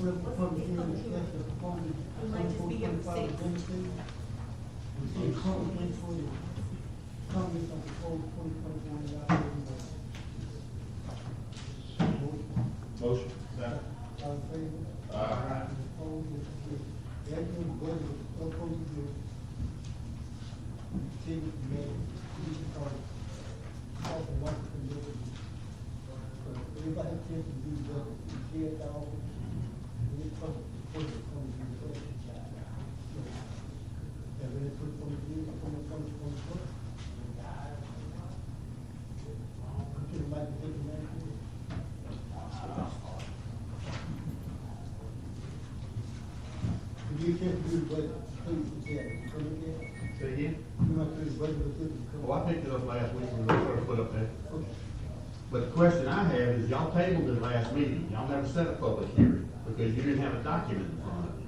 up the public hearing, discuss the proposed We might just be here for 2025 6. benefits. Receive comments for the comments on proposed 2021 operating budget. Motion. Second. All in favor? Aye. Opposed, motion carries. The actual budget was proposed to receive the mayor, police department, health and water committee. Everybody has to do the budget, you see it all, and it's public, it's going to be the budget. Yeah, when they put on the bill, it's on the budget. Computer might be taking that. You can't do the budget, please, yeah, come again. Say again? You might do the budget, but please come. Oh, I picked it up last week when we first put up there. Okay. But the question I have is, y'all tabled it last meeting, y'all never set a public hearing, because you didn't have a document in front of you.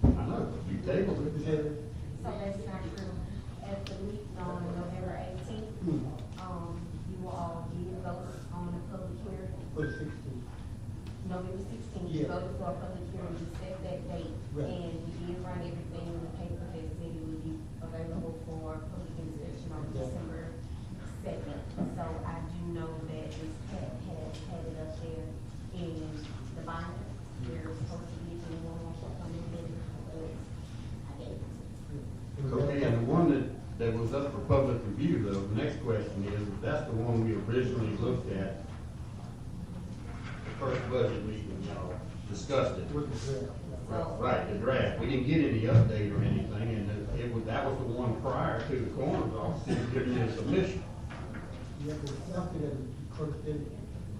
I know, but you tabled it. So that's not true. At the meeting on November 18th, you all did vote on the public hearing. For the 16th. November 16th, you Yeah. voted for a public hearing to set that date. Right. And we did run everything in the paper that said it would be available for public inspection on Yeah. December 2nd. So I do know that Ms. Pat had it up there in the binder. You're supposed to be, if anyone wants to come and get it, but I gave it to you. Okay, and the one that was up for public review, though, the next question is, if that's the one we originally looked at, the first budget meeting, y'all discussed it. With the draft. Right, the draft, we didn't get any update or anything, and it was, that was the one prior to the coroner's office, it was giving you a submission. Yeah, but after that, first day,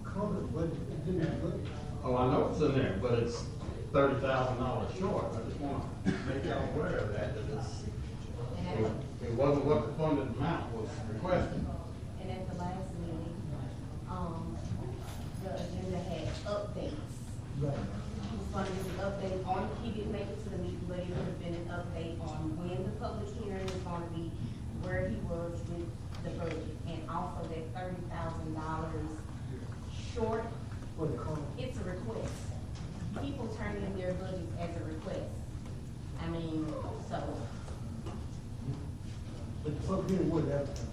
cover the budget, it didn't budget. Oh, I know it's in there, but it's $30,000 short, I just wanna make y'all aware of that, it wasn't what the funded amount was requested. And at the last meeting, the agenda had updates. Right. He was going to give an update on, he didn't make it to the meeting, but it would have been an update on when the public hearing is going to be, where he was with the budget, and also that $30,000 short. For the cover. It's a request. People turn in their budgets as a request. I mean, so, But the public hearing was advertised.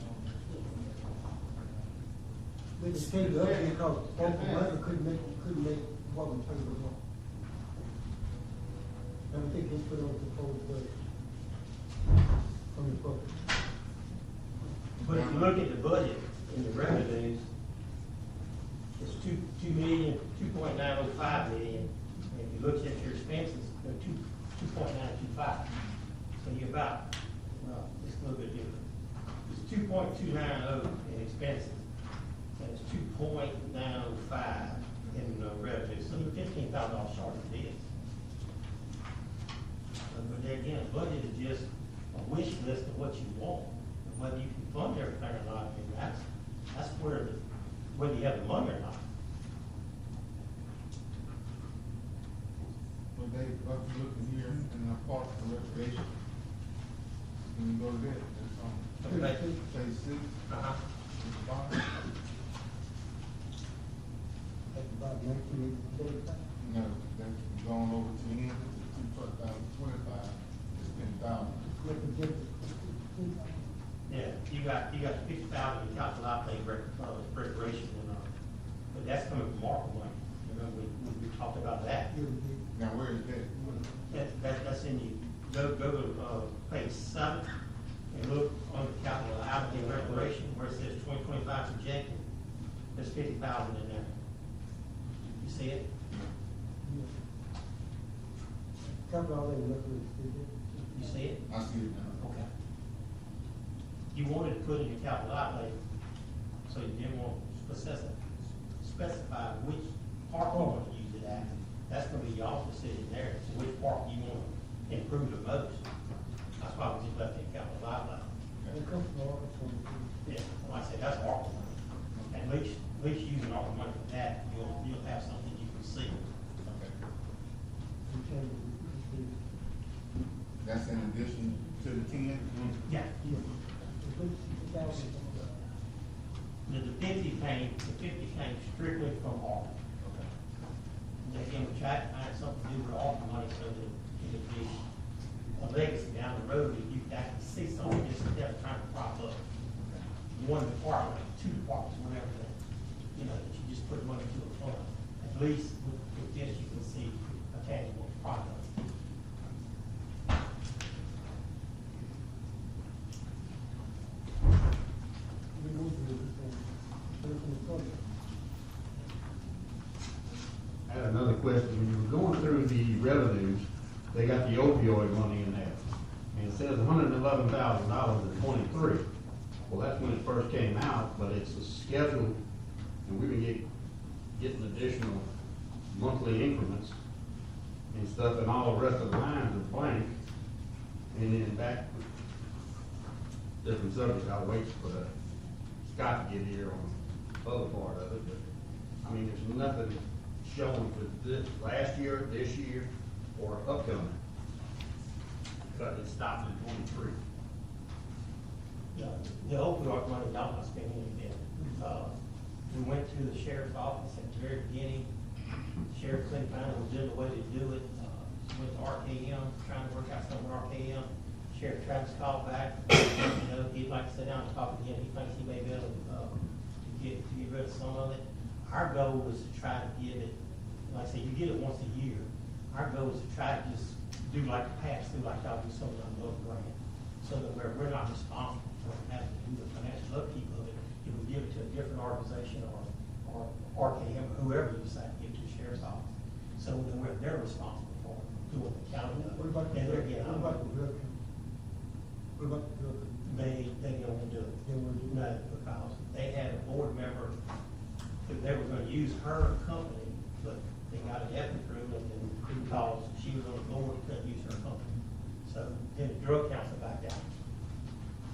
But the state of update because both the budget couldn't make what we told them. I don't think they put on the proposed budget. From the public. But if you look at the budget in the revenues, it's 2.905 million. And if you look at your expenses, they're 2.925. So you're about, well, it's a little bit different. It's 2.290 in expenses, and it's 2.905 in revenue. So you're $15,000 short of this. But there again, a budget is just a wish list of what you want. And whether you can fund everything or not, I mean, that's where whether you have the money or not. Well, Dave, I'm looking here in the park for recreation. When you go to that, it's on Okay. page 6. Uh-huh. It's bond. That's about 1985. No, that's going over to the end, it's 2025, it's 10,000. What the difference? Yeah, you got 50,000 in capital outlay preparation, but that's coming from ARPA money. Remember, we talked about that. Now, where is that? That's in you. Go to page 7 and look on the capital outlay preparation where it says 2025 projected. There's 50,000 in there. You see it? Capital outlay, reference, You see it? I see it now. Okay. You wanted to put in your capital outlay, so you didn't want to specify which park you want to use it at. That's gonna be y'all's decision there, so which park you want to improve the most. That's why we just left it in capital outlay. it comes from all the Yeah, like I said, that's ARPA money. At least using ARPA money for that, you'll have something you can see. Okay. twenty. That's in addition to the 10? Yeah. Yeah. The 50 came strictly from ARPA. again, we tried to find something to do with ARPA money so that it would be a legacy down the road, that you could actually see something instead of trying to prop up one department, two departments, whatever, that, you know, that you just put money to a fund. At least with this, you can see a tangible product. We move to the public. I had another question. When you were going through the revenues, they got the opioid money in there. And it says $111,000 in '23. Well, that's when it first came out, but it's a schedule, and we've been getting additional monthly increments and stuff, and all the rest of the lines are blank. And then back, different subject, I'll wait for Scott to get here on the other part of it, but, I mean, there's nothing showing for this, last year, this year, or upcoming. But it stopped in '23. The opioid money, y'all not spending anything. We went to the sheriff's office at the very beginning. Sheriff couldn't find a legitimate way to do it. Went to RKM, trying to work out something with RKM. Sheriff Travis called back. You know, he'd like to sit down and talk again. He thinks he may be able to get rid of some of it. Our goal was to try to get it, like I said, you get it once a year. Our goal is to try to just do like a pass through, like y'all do some of the other grant, so that we're not responsible for having to do the financial upkeep of it. If we give it to a different organization or RKM, whoever you decide to give it to, the sheriff's office. So then they're responsible for doing the county. What about the, And they're getting what about the drug? What about the drug? They don't want to do it. They won't do it? No, because they had a board member, that they were gonna use her company, but they got an ethics ruling, and because she was on the board, couldn't use her company. So then the drug council backed out.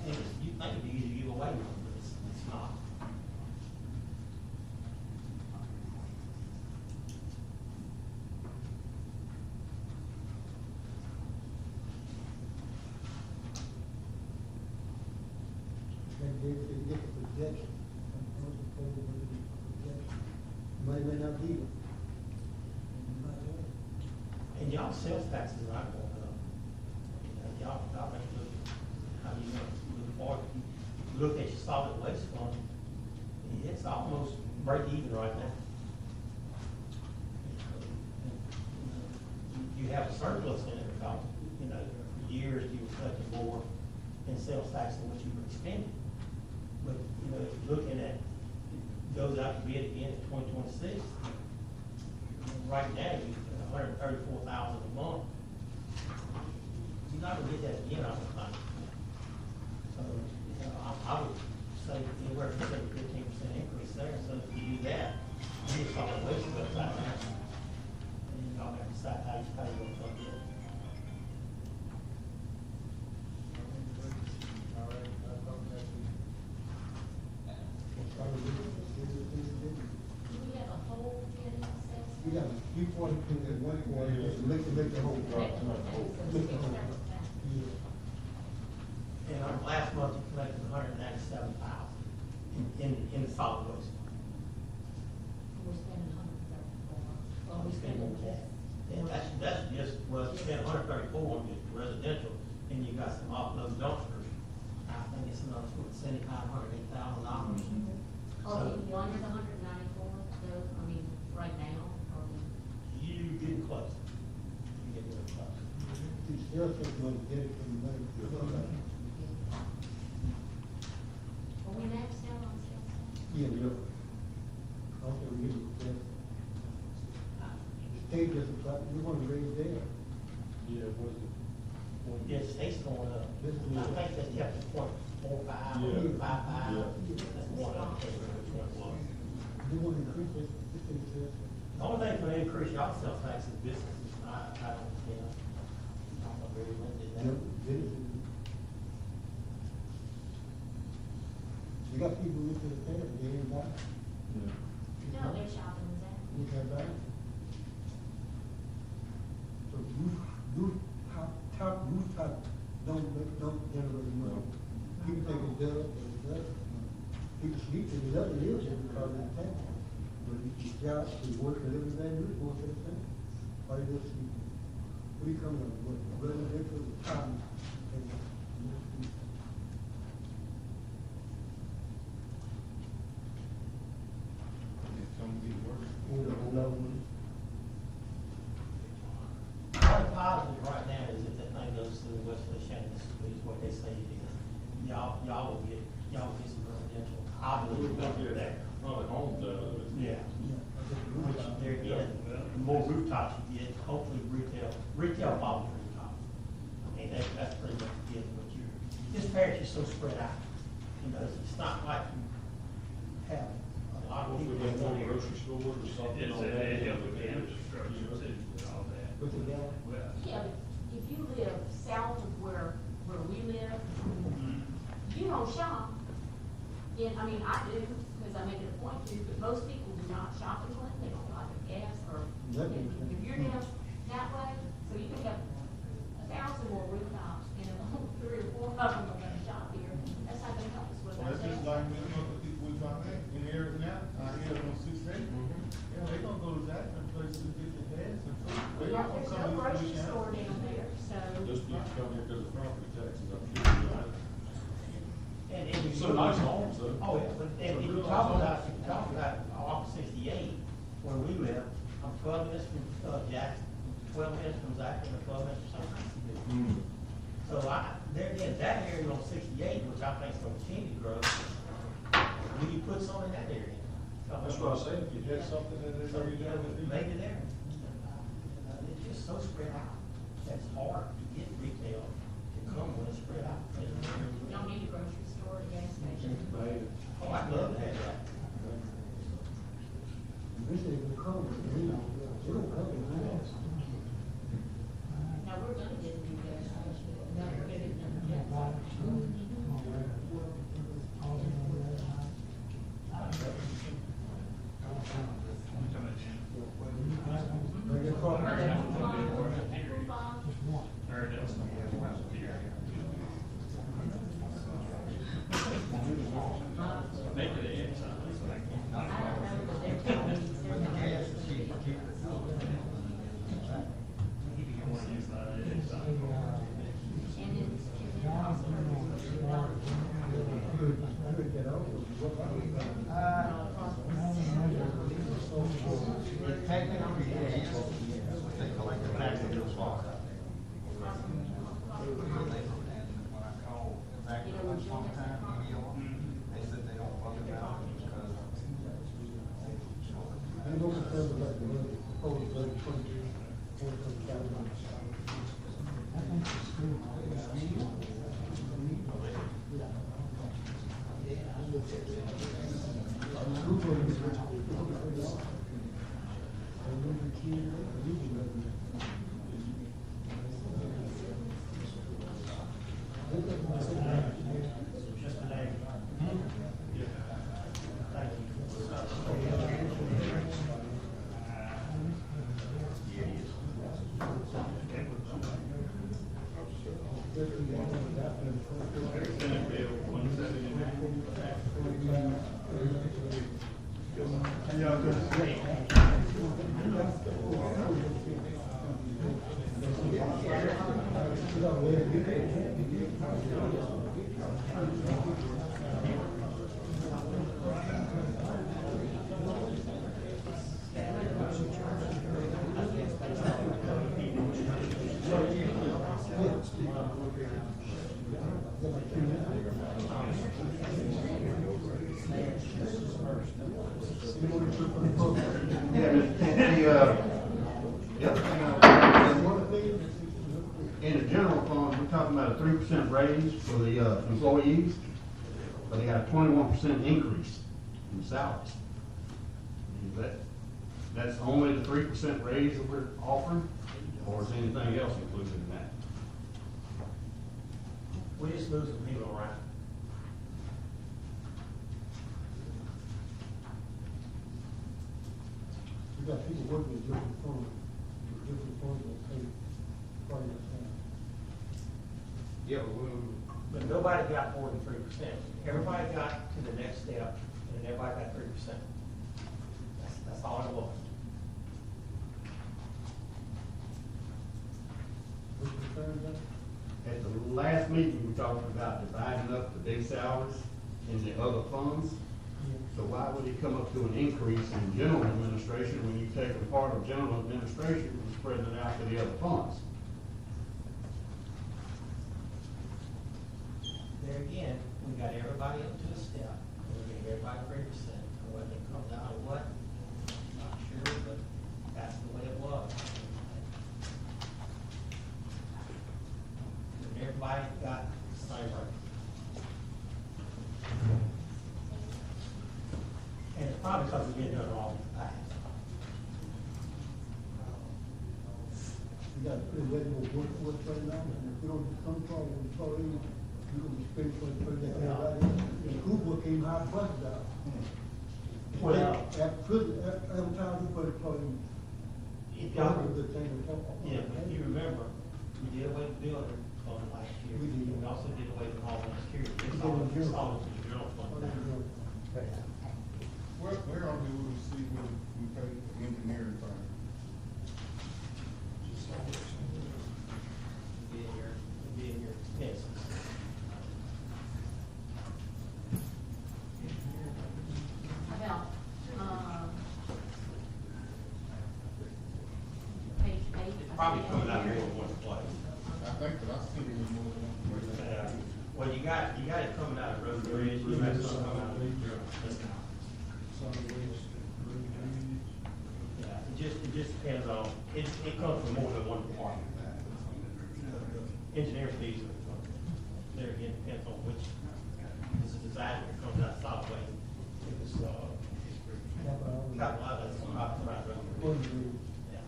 And you think it'd be easy to give away one, but it's not. They get the projection. Money may not be. And y'all sales taxes are not going up. You know, y'all make look, how you look forward. If you look at your solid waste fund, it's almost break even right now. You have a surplus in it because, you know, for years you were collecting more in sales tax than what you were expending. But, you know, if you're looking at, it goes out to bid again in 2026. Right now, you $134,000 a month. You're not gonna get that again, I don't think. So, you know, I would say anywhere from 10 to 15% increase there. So if you do that, you get solid waste goes out there. And y'all have to decide how you pay what's up there. All right, I thought that Do we have a whole bid in sales? We got a few 42 and 140, just make the whole drop. Make the whole drop. Yeah. And our last month, you collected $197,000 in the solid waste. We're spending $134. Oh, we spend more than that. And that's just, well, you spend $134 on just residential, and you got some offload dumpsters. I think it's another $7,500, $8,000. Oh, you under the 194, though, I mean, right now, or? You getting close. You getting real close. You still think you're gonna get it from the money. Are we maxed out on sales tax? Yeah, we are. Also, we get it. The state doesn't, we want to raise there. Yeah, was it? Yeah, state's going up. This is- I think that's kept the point 45, Yeah. 55. Yeah. That's one of them, which one it was. We want to increase it, this thing says. The only thing going to increase y'all sales tax is businesses, I don't, you know, I'm not very limited Yeah, there. it is. We got people who to the fair, they ain't buy. Yeah. No, they're shopping in that. We can't buy. So rooftop don't generate money. People think it does, but it doesn't. People sleep in it, doesn't use it because of the tax. the job, the work and everything, you're supposed to say, why you just, we come on, what, residential, town, and, It's gonna be worse. you know, The only positive right now is if that thing goes through West Feliciana, is what they say it is. Y'all will get some residential, I believe, there. Probably homes out of it. Yeah. Which there again, the more rooftops you get, hopefully retail follows rooftop. I mean, that's pretty much it, but this parish is so spread out. You know, it's not like you have a lot of Hopefully people in they one want a area. grocery store or something It's on a, that. it helps with the infrastructure, and all that. what's the guy? Well, Yeah, but if you live south of where we live, you don't shop. And, I mean, I do, because I make it a point to, but most people do not shop in Clinton, they don't buy their gas, or if you're down that way, so you can have 1,000 more rooftops, and if 3 or 4 of them are gonna shop here, that's not gonna help us with Well, our that's just sales. like many other people we talk in the area now, I hear on 680. Yeah, they gonna go to that and places to get their gas and food. They Yeah, not gonna there's come no to grocery Feliciana. store down there, so. Just need to come here because of property taxes, I'm sure. And you Some nice homes, though. Oh, yeah, but if you talk about off 68, where we live, I'm 12 minutes from Jackson, 12 minutes from Zachary, and 12 minutes from St. So there again, that area on 68, which I think is going to continue to grow, will you put some in that area? That's what I was saying, if you had something in there, So, you yeah, know, maybe there. It's just so spread out. That's hard to get retail to come when it's spread out. You don't need a grocery store, a gas station. Oh, I'd love to have that. This is the cover, you know, they don't cover the house. Now, we're gonna get a new gas station. No, we're getting a new gas station. Bring it across. or that's here. Make it an inside. I don't know, but they're telling me, they're gonna. And it's also. Could get over, what about it? Technically, yes, they collect the tax in the spot. When I called back sometime, they said they don't fuck about it because. I know the terms about the money, proposed budget 20, Just a name. Thank Yeah, the other thing, in the general fund, we're talking about a 3% raise for the employees, but they got a 21% increase in salaries. That's only the 3% raise that we're offering, or is anything else included in that? We just moved some people around. you got people working with different funds that pay part of the time. Yeah, but But nobody got more than 3%. Everybody got to the next step, and everybody got 3%. last meeting, we talked about dividing up the big salaries in the other funds. So why would it come up to an increase in general administration when you take a part of general administration and spread it out to the other funds? There again, we got everybody up to a step, and we gave everybody 3%, and whether it comes out of what, not sure, but that's the way it was. And everybody got the same rate. And it's probably because we didn't do it all fast. You got to put it in what's right now, and if we don't come from, when we start in, you're gonna be spending for that, right? The school book came high budget out. Well, Advertising for the employee. if y'all, The thing to talk about. yeah, if you remember, we did away with building fund last year. We did. We also did away with Homeland Security. It's all in the general fund now. Where are we, will we see when we pay the engineering firm? Be in your expenses. About, page 8. It's probably coming out more than one place. I think that I see it was more than one. Well, you got it coming out of road and bridge, you got some coming out of the general. Yeah, it just depends on, it comes from more than one department. Engineer fees, there again, depends on which, this is design, it comes out solid waste. If it's, capital outlay, it's around road and bridge. Yeah.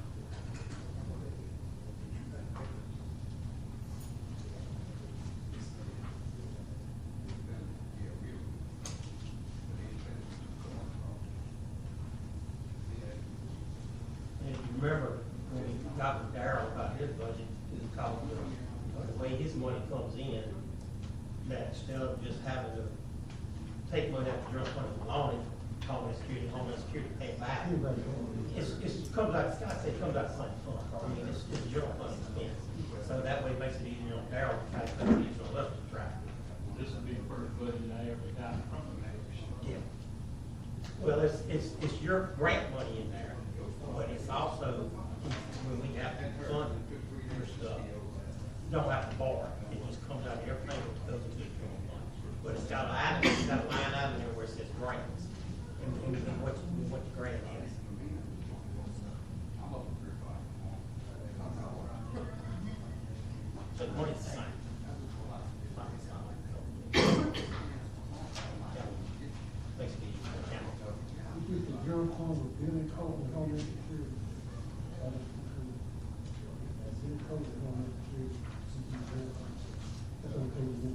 And if you remember, when we talked with Darrell about his budget, it was called the way his money comes in, that instead of just having to take money out of the general fund and loan it, Homeland Security pay it back. It comes out, I say it comes out of the same fund. I mean, it's general fund expense. So that way it makes it easier on Darrell to try to cut these on us to track. This will be the first budget I ever got from them. Yeah. Well, it's your grant money in there, but it's also, when we have to fund your stuff, you don't have to borrow. It just comes out of everything that goes into the general fund. But it's got a line item there where it says grants, and what the grant is. So the money's the same. Makes it easy to count. You think the general fund was building code with Homeland Security? Building code with Homeland Security. That's okay with me.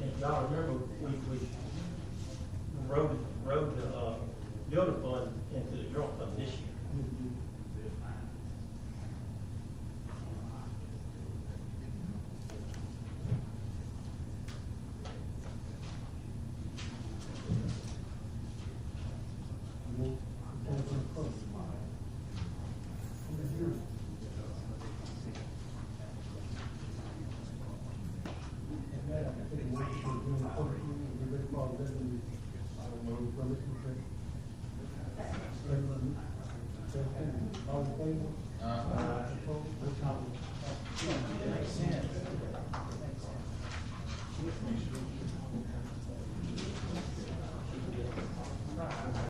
And if y'all remember, we rode the, building fund into the general fund this year. All in favor? Opposed?